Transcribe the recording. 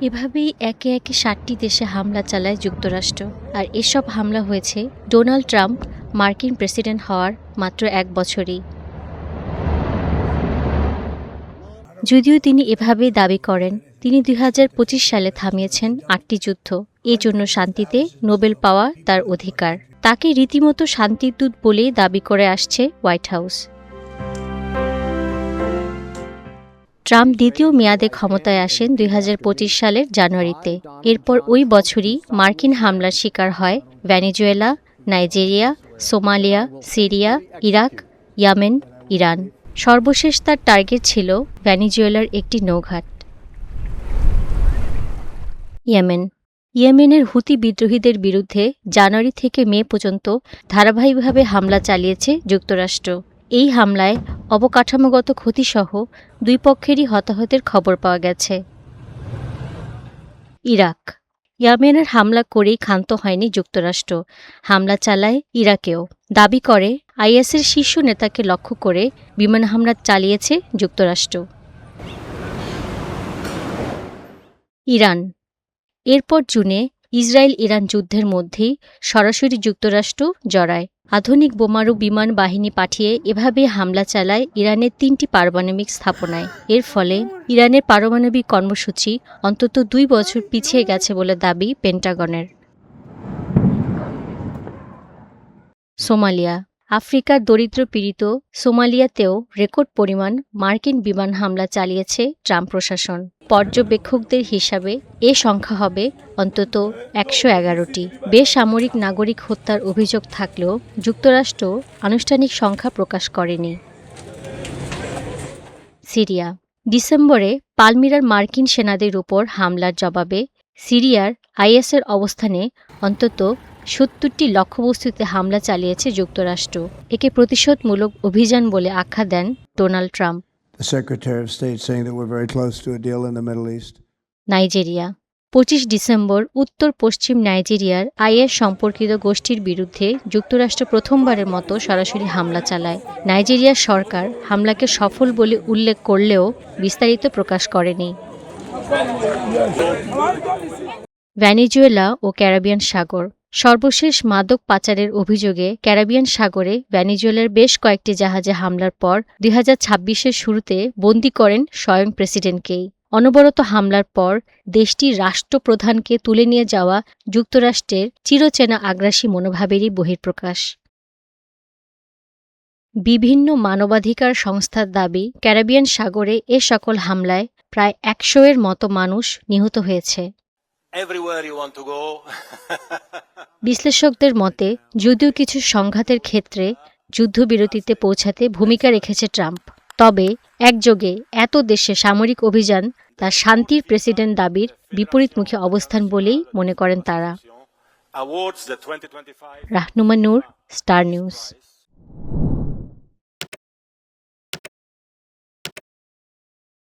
এভাবেই একে একে ৭টি দেশে হামলা চালায় যুক্তরাষ্ট্র। আর এসব হামলা হয়েছে ডোনাল্ড ট্রাম্প মার্কিন প্রেসিডেন্ট হওয়ার মাত্র ১ বছরেই। যদিও তিনি এভাবেই দাবি করেন, তিনি ২০২৫ সালে থামিয়েছেন ৮টি যুদ্ধ। এজন্য শান্তিতে নোবেল পাওয়া তার অধিকার। তাকে রীতিমতো শান্তির দূত বলেই দাবি করে আসছে হোয়াইট হাউস। ট্রাম্প দ্বিতীয় মেয়াদে ক্ষমতায় আসেন ২০২৫ সালের জানুয়ারিতে। এরপর ওই বছরই মার্কিন হামলার শিকার হয় Venezuela, Nigeria, Somalia, Syria, Iraq, Yemen, Iran. সর্বশেষ তার টার্গেট ছিল ভেনেজুয়েলার একটি নৌঘাট। ইয়েমেনের হুতি বিদ্রোহীদের বিরুদ্ধে জানুয়ারি থেকে মে পর্যন্ত ধারাবাহিকভাবে হামলা চালিয়েছে যুক্তরাষ্ট্র। এই হামলায় অবকাঠামোগত ক্ষতিসহ দুই পক্ষেরই হতাহতের খবর পাওয়া গেছে। ইরাক ইয়েমেনের হামলা করেই ক্ষান্ত হয়নি যুক্তরাষ্ট্র, হামলা চালায় ইরাকেও। দাবি করে আইএসের শীর্ষ নেতাকে লক্ষ্য করে বিমান হামলা চালিয়েছে যুক্তরাষ্ট্র। ইরান এরপর জুনে ইসরায়েল ইরান যুদ্ধের মধ্যেই সরাসরি যুক্তরাষ্ট্র জড়ায়। আধুনিক বোমারু বিমান বাহিনী পাঠিয়ে এভাবে হামলা চালায় ইরানের ৩টি পারমাণবিক স্থাপনায়। এর ফলে ইরানের পারমাণবিক কর্মসূচি অন্তত ২ বছর পিছিয়ে গেছে বলে দাবি পেন্টাগনের। সোমালিয়া আফ্রিকার দরিদ্র পীড়িত সোমালিয়াতেও রেকর্ড পরিমাণ মার্কিন বিমান হামলা চালিয়েছে ট্রাম্প প্রশাসন। পর্যবেক্ষকদের হিসাবে এ সংখ্যা হবে অন্তত ১১১টি। বেসামরিক নাগরিক হত্যার অভিযোগ থাকলেও যুক্তরাষ্ট্র আনুষ্ঠানিক সংখ্যা প্রকাশ করেনি। সিরিয়া ডিসেম্বরে পালমিরার মার্কিন সেনাদের উপর হামলার জবাবে সিরিয়ার আইএসের অবস্থানে অন্তত ৭০টি লক্ষ্যবস্তুতে হামলা চালিয়েছে যুক্তরাষ্ট্র। একে প্রতিশোধমূলক অভিযান বলে আখ্যা দেন ডোনাল্ড ট্রাম্প। নাইজেরিয়া ২৫ ডিসেম্বর উত্তর পশ্চিম নাইজেরিয়ার আইএস সম্পর্কিত গোষ্ঠীর বিরুদ্ধে যুক্তরাষ্ট্র প্রথমবারের মতো সরাসরি হামলা চালায়। নাইজেরিয়ার সরকার হামলাকে সফল বলে উল্লেখ করলেও বিস্তারিত প্রকাশ করেনি। ভেনেজুয়েলা ও ক্যারিবিয়ান সাগর সর্বশেষ মাদক পাচারের অভিযোগে ক্যারিবিয়ান সাগরে ভেনেজুয়েলার বেশ কয়েকটি জাহাজে হামলার পর ২০২৬-এর শুরুতে বন্দী করেন স্বয়ং প্রেসিডেন্টকেই। অনবরত হামলার পর দেশটির রাষ্ট্রপ্রধানকে তুলে নিয়ে যাওয়া যুক্তরাষ্ট্রের চিরচেনা আগ্রাসী মনোভাবেরই বহিঃপ্রকাশ। বিভিন্ন মানবাধিকার সংস্থার দাবি, ক্যারিবিয়ান সাগরে এ সকল হামলায় প্রায় ১০০-এর মতো মানুষ নিহত হয়েছে। বিশ্লেষকদের মতে, যদিও কিছু সংঘাতের ক্ষেত্রে যুদ্ধবিরতিতে পৌঁছাতে ভূমিকা রেখেছে ট্রাম্প, তবে একযোগে এত দেশে সামরিক অভিযান তার শান্তির প্রেসিডেন্ট দাবির বিপরীতমুখী অবস্থান বলেই মনে করেন তারা। রাহনুমা নূর, স্টার নিউজ।